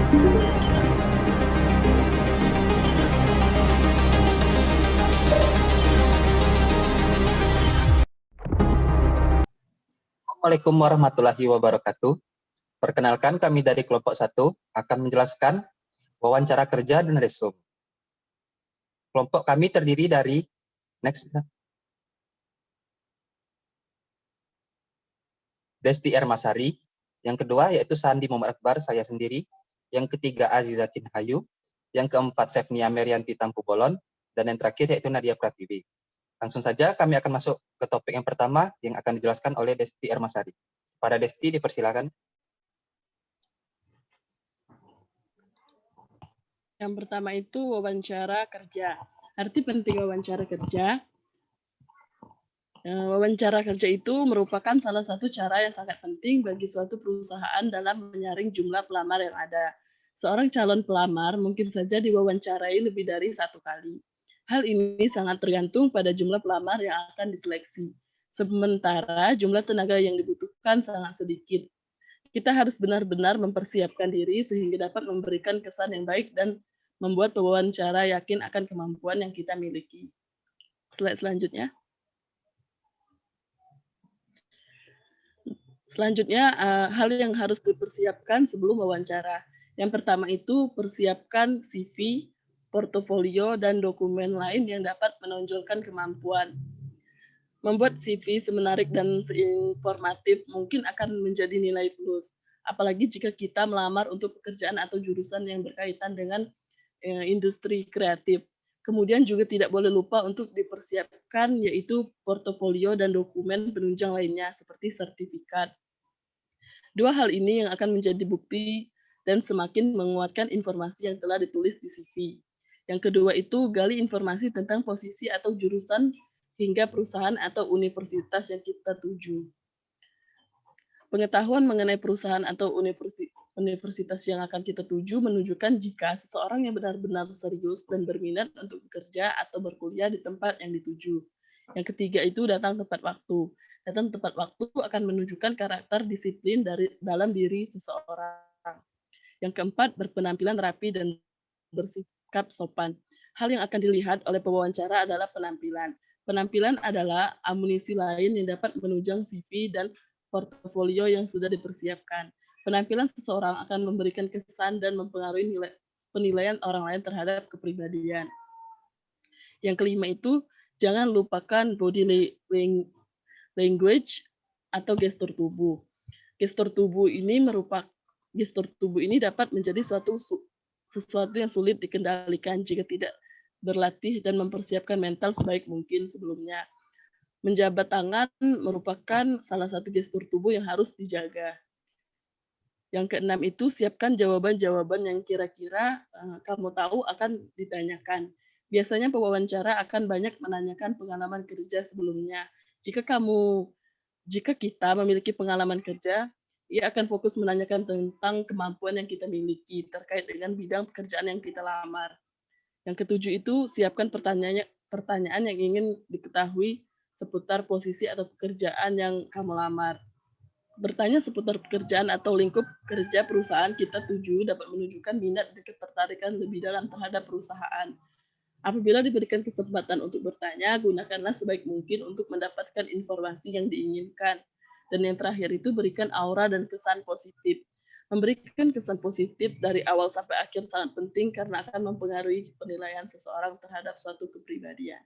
Assalamualaikum warahmatullahi wabarakatuh. Perkenalkan, kami dari kelompok 1 akan menjelaskan wawancara kerja dan resume. Kelompok kami terdiri dari Desti Ermasari, yang kedua yaitu Sandi Muhammad Akbar, saya sendiri, yang ketiga Aziza Cinhayu, yang keempat Sefnia Merianti Tampu Bolon, dan yang terakhir yaitu Nadia Pratiwi. Langsung saja kami akan masuk ke topik yang pertama yang akan dijelaskan oleh Desti Ermasari. Pada Desti, dipersilakan. Yang pertama itu wawancara kerja. Arti penting wawancara kerja. Wawancara kerja itu merupakan salah satu cara yang sangat penting bagi suatu perusahaan dalam menyaring jumlah pelamar yang ada. Seorang calon pelamar mungkin saja diwawancarai lebih dari 1 kali. Hal ini sangat tergantung pada jumlah pelamar yang akan diseleksi. Sementara jumlah tenaga yang dibutuhkan sangat sedikit. Kita harus benar-benar mempersiapkan diri sehingga dapat memberikan kesan yang baik dan membuat pewawancara yakin akan kemampuan yang kita miliki. Slide selanjutnya. Selanjutnya, hal yang harus dipersiapkan sebelum wawancara. Yang pertama itu persiapkan CV, portofolio, dan dokumen lain yang dapat menonjolkan kemampuan. Membuat CV semenarik dan seinformatif mungkin akan menjadi nilai plus. Apalagi jika kita melamar untuk pekerjaan atau jurusan yang berkaitan dengan industri kreatif. Kemudian juga tidak boleh lupa untuk dipersiapkan yaitu portofolio dan dokumen penunjang lainnya seperti sertifikat. Dua hal ini yang akan menjadi bukti dan semakin menguatkan informasi yang telah ditulis di CV. Yang kedua itu gali informasi tentang posisi atau jurusan hingga perusahaan atau universitas yang kita tuju. Pengetahuan mengenai perusahaan atau universitas yang akan kita tuju menunjukkan jika seseorang yang benar-benar serius dan berminat untuk bekerja atau berkuliah di tempat yang dituju. Yang ketiga itu datang tepat waktu. Datang tepat waktu akan menunjukkan karakter disiplin dalam diri seseorang. Yang keempat, berpenampilan rapi dan bersikap sopan. Hal yang akan dilihat oleh pewawancara adalah penampilan. Penampilan adalah amunisi lain yang dapat menunjang CV dan portofolio yang sudah dipersiapkan. Penampilan seseorang akan memberikan kesan dan mempengaruhi penilaian orang lain terhadap kepribadian. Yang kelima itu, jangan lupakan body language atau gestur tubuh. Gestur tubuh ini dapat menjadi sesuatu yang sulit dikendalikan jika tidak berlatih dan mempersiapkan mental sebaik mungkin sebelumnya. Menjabat tangan merupakan salah satu gestur tubuh yang harus dijaga. Yang keenam itu siapkan jawaban-jawaban yang kira-kira kamu tahu akan ditanyakan. Biasanya pewawancara akan banyak menanyakan pengalaman kerja sebelumnya. Jika kita memiliki pengalaman kerja, ia akan fokus menanyakan tentang kemampuan yang kita miliki terkait dengan bidang pekerjaan yang kita lamar. Yang ketujuh itu siapkan pertanyaan yang ingin diketahui seputar posisi atau pekerjaan yang kamu lamar. Bertanya seputar pekerjaan atau lingkup kerja perusahaan kita tuju dapat menunjukkan minat dan ketertarikan lebih dalam terhadap perusahaan. Apabila diberikan kesempatan untuk bertanya, gunakanlah sebaik mungkin untuk mendapatkan informasi yang diinginkan. Dan yang terakhir itu berikan aura dan kesan positif. Memberikan kesan positif dari awal sampai akhir sangat penting karena akan mempengaruhi penilaian seseorang terhadap suatu kepribadian.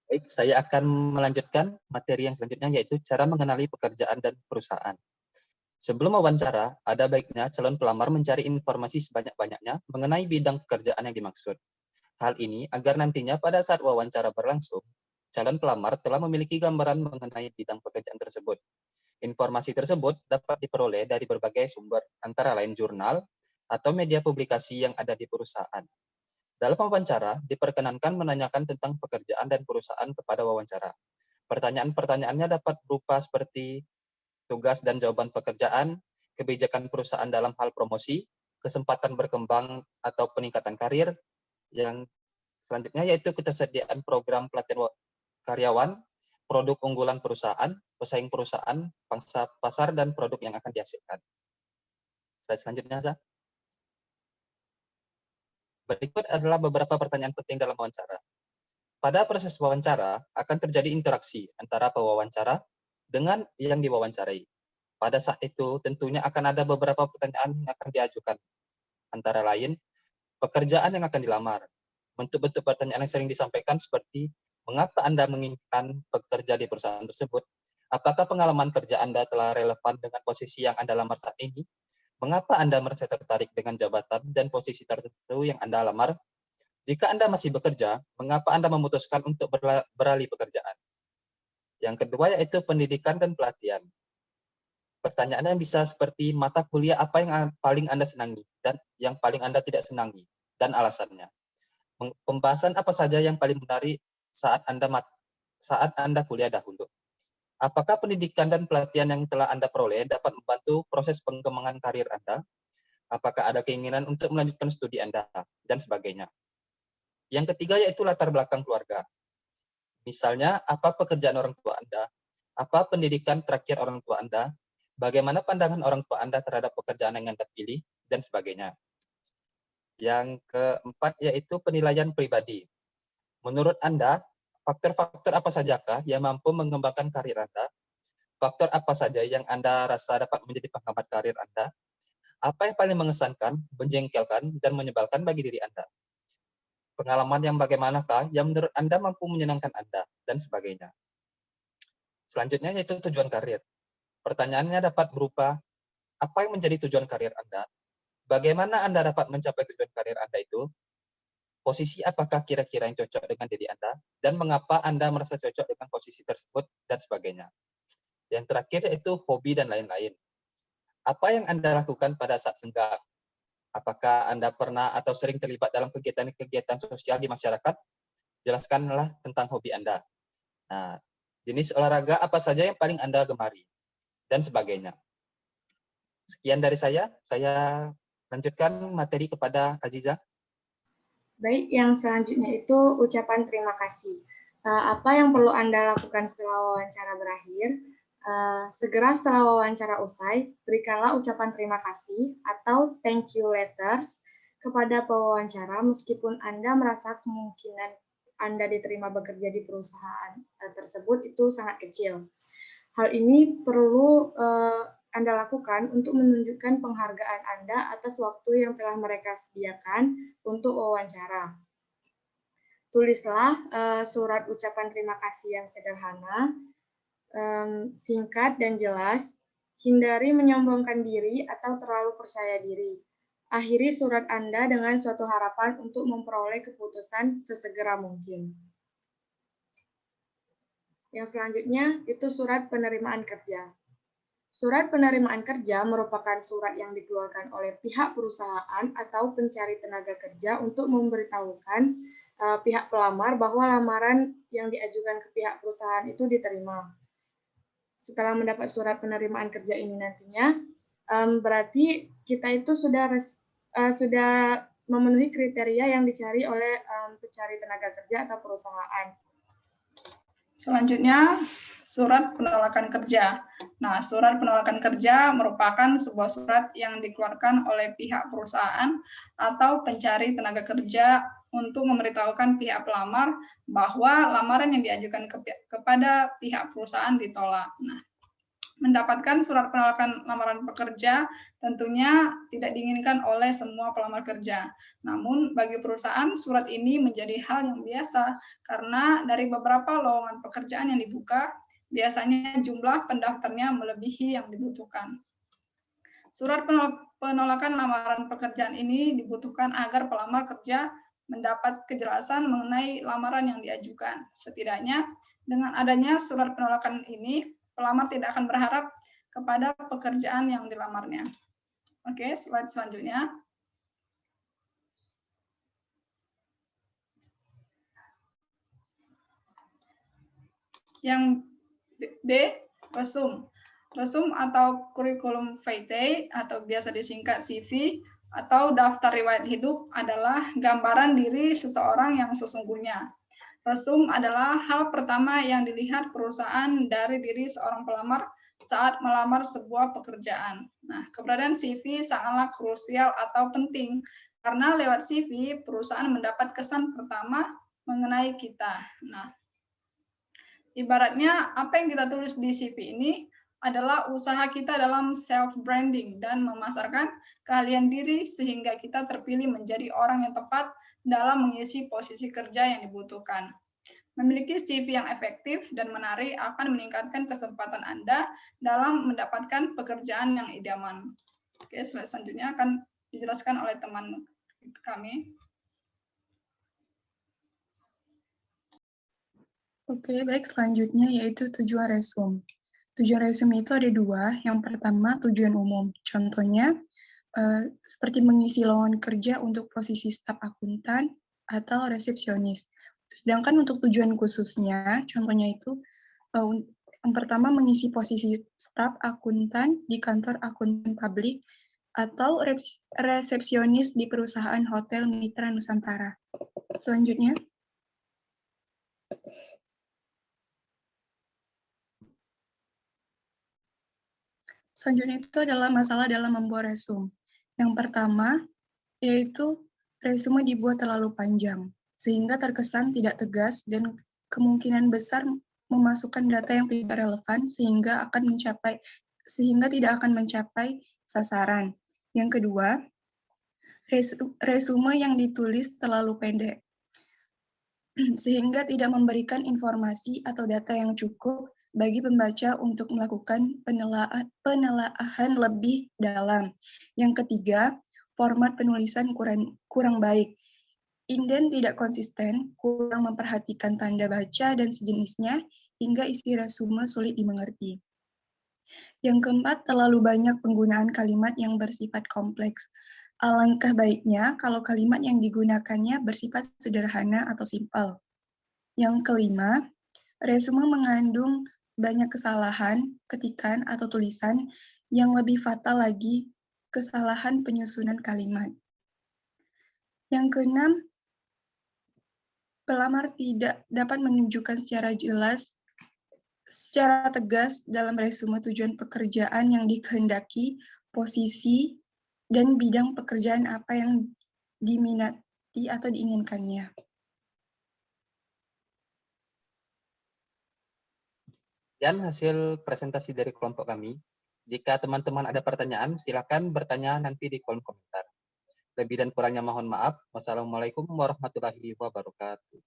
Baik, saya akan melanjutkan materi yang selanjutnya, yaitu cara mengenali pekerjaan dan perusahaan. Sebelum wawancara, ada baiknya calon pelamar mencari informasi sebanyak-banyaknya mengenai bidang pekerjaan yang dimaksud. Hal ini agar nantinya pada saat wawancara berlangsung, calon pelamar telah memiliki gambaran mengenai bidang pekerjaan tersebut. Informasi tersebut dapat diperoleh dari berbagai sumber, antara lain jurnal atau media publikasi yang ada di perusahaan. Dalam wawancara, diperkenankan menanyakan tentang pekerjaan dan perusahaan kepada wawancara. Pertanyaan-pertanyaannya dapat berupa seperti tugas dan jawaban pekerjaan, kebijakan perusahaan dalam hal promosi, kesempatan berkembang atau peningkatan karir. Yang selanjutnya yaitu ketersediaan program pelatihan karyawan, produk unggulan perusahaan, pesaing perusahaan, pangsa pasar, dan produk yang akan dihasilkan. Slide selanjutnya, Zah. Berikut adalah beberapa pertanyaan penting dalam wawancara. Pada proses wawancara, akan terjadi interaksi antara pewawancara dengan yang diwawancarai. Pada saat itu, tentunya akan ada beberapa pertanyaan yang akan diajukan. Antara lain, pekerjaan yang akan dilamar. Bentuk-bentuk pertanyaan yang sering disampaikan seperti, mengapa Anda menginginkan bekerja di perusahaan tersebut? Apakah pengalaman kerja Anda telah relevan dengan posisi yang Anda lamar saat ini? Mengapa Anda merasa tertarik dengan jabatan dan posisi tertentu yang Anda lamar? Jika Anda masih bekerja, mengapa Anda memutuskan untuk beralih pekerjaan? Yang kedua yaitu pendidikan dan pelatihan. Pertanyaannya bisa seperti mata kuliah apa yang paling Anda senangi dan yang paling Anda tidak senangi dan alasannya. Pembahasan apa saja yang paling menarik saat Anda kuliah dahulu. Apakah pendidikan dan pelatihan yang telah Anda peroleh dapat membantu proses pengembangan karir Anda? Apakah ada keinginan untuk melanjutkan studi Anda dan sebagainya. Yang ketiga yaitu latar belakang keluarga. Misalnya, apa pekerjaan orang tua Anda? Apa pendidikan terakhir orang tua Anda? Bagaimana pandangan orang tua Anda terhadap pekerjaan yang Anda pilih? Dan sebagainya. Yang keempat yaitu penilaian pribadi. Menurut Anda, faktor-faktor apa sajakah yang mampu mengembangkan karir Anda? Faktor apa saja yang Anda rasa dapat menjadi penghambat karir Anda? Apa yang paling mengesankan, menjengkelkan, dan menyebalkan bagi diri Anda? Pengalaman yang bagaimanakah yang menurut Anda mampu menyenangkan Anda, dan sebagainya. Selanjutnya yaitu tujuan karir. Pertanyaannya dapat berupa, apa yang menjadi tujuan karir Anda? Bagaimana Anda dapat mencapai tujuan karir Anda itu? Posisi apakah kira-kira yang cocok dengan diri Anda? Dan mengapa Anda merasa cocok dengan posisi tersebut, dan sebagainya. Yang terakhir yaitu hobi dan lain-lain. Apa yang Anda lakukan pada saat senggang? Apakah Anda pernah atau sering terlibat dalam kegiatan-kegiatan sosial di masyarakat? Jelaskanlah tentang hobi Anda. Nah, jenis olahraga apa saja yang paling Anda gemari? Dan sebagainya. Sekian dari saya lanjutkan materi kepada Aziza. Baik, yang selanjutnya itu ucapan terima kasih. Apa yang perlu Anda lakukan setelah wawancara berakhir? Segera setelah wawancara usai, berikanlah ucapan terima kasih atau thank you letters kepada pewawancara meskipun Anda merasa kemungkinan Anda diterima bekerja di perusahaan tersebut itu sangat kecil. Hal ini perlu Anda lakukan untuk menunjukkan penghargaan Anda atas waktu yang telah mereka sediakan untuk wawancara. Tulislah surat ucapan terima kasih yang sederhana, singkat dan jelas, hindari menyombongkan diri atau terlalu percaya diri. Akhiri surat Anda dengan suatu harapan untuk memperoleh keputusan sesegera mungkin. Yang selanjutnya itu surat penerimaan kerja. Surat penerimaan kerja merupakan surat yang dikeluarkan oleh pihak perusahaan atau pencari tenaga kerja untuk memberitahukan pihak pelamar bahwa lamaran yang diajukan ke pihak perusahaan itu diterima. Setelah mendapat surat penerimaan kerja ini nantinya, berarti kita itu sudah memenuhi kriteria yang dicari oleh pencari tenaga kerja atau perusahaan. Selanjutnya, surat penolakan kerja. Nah, surat penolakan kerja merupakan sebuah surat yang dikeluarkan oleh pihak perusahaan atau pencari tenaga kerja untuk memberitahukan pihak pelamar bahwa lamaran yang diajukan kepada pihak perusahaan ditolak. Nah, mendapatkan surat penolakan lamaran pekerja tentunya tidak diinginkan oleh semua pelamar kerja. Namun bagi perusahaan surat ini menjadi hal yang biasa karena dari beberapa lowongan pekerjaan yang dibuka, biasanya jumlah pendaftarnya melebihi yang dibutuhkan. Surat penolakan lamaran pekerjaan ini dibutuhkan agar pelamar kerja mendapat kejelasan mengenai lamaran yang diajukan. Setidaknya dengan adanya surat penolakan ini, pelamar tidak akan berharap kepada pekerjaan yang dilamarnya. Oke, slide selanjutnya. Yang B, resume. Resume atau curriculum vitae atau biasa disingkat CV atau daftar riwayat hidup adalah gambaran diri seseorang yang sesungguhnya. Resume adalah hal pertama yang dilihat perusahaan dari diri seorang pelamar saat melamar sebuah pekerjaan. Nah, keberadaan CV sangatlah krusial atau penting karena lewat CV perusahaan mendapat kesan pertama mengenai kita. Nah, ibaratnya apa yang kita tulis di CV ini adalah usaha kita dalam self-branding dan memasarkan keahlian diri sehingga kita terpilih menjadi orang yang tepat dalam mengisi posisi kerja yang dibutuhkan. Memiliki CV yang efektif dan menarik akan meningkatkan kesempatan Anda dalam mendapatkan pekerjaan yang idaman. Oke, slide selanjutnya akan dijelaskan oleh teman kami. Oke, baik, selanjutnya yaitu tujuan resume. Tujuan resume itu ada dua. Yang pertama, tujuan umum. Contohnya, seperti mengisi lowongan kerja untuk posisi staf akuntan atau resepsionis. Sedangkan untuk tujuan khususnya, contohnya itu, yang pertama mengisi posisi staf akuntan di kantor akuntan publik atau resepsionis di perusahaan hotel Mitra Nusantara. Selanjutnya, itu adalah masalah dalam membuat resume. Yang pertama, yaitu resume dibuat terlalu panjang, sehingga terkesan tidak tegas dan kemungkinan besar memasukkan data yang tidak relevan sehingga tidak akan mencapai sasaran. Yang kedua, resume yang ditulis terlalu pendek, sehingga tidak memberikan informasi atau data yang cukup bagi pembaca untuk melakukan penelaahan lebih dalam. Yang ketiga, format penulisan kurang baik. Inden tidak konsisten, kurang memperhatikan tanda baca dan sejenisnya, hingga isi resume sulit dimengerti. Yang keempat, terlalu banyak penggunaan kalimat yang bersifat kompleks. Alangkah baiknya kalau kalimat yang digunakannya bersifat sederhana atau simpel. Yang kelima, resume mengandung banyak kesalahan, ketikan, atau tulisan, yang lebih fatal lagi, kesalahan penyusunan kalimat. Yang keenam, pelamar tidak dapat menunjukkan secara tegas dalam resume tujuan pekerjaan yang dikehendaki, posisi, dan bidang pekerjaan apa yang diminati atau diinginkannya. Sekian hasil presentasi dari kelompok kami. Jika teman-teman ada pertanyaan, silakan bertanya nanti di kolom komentar. Lebih dan kurangnya mohon maaf. Wassalamualaikum warahmatullahi wabarakatuh.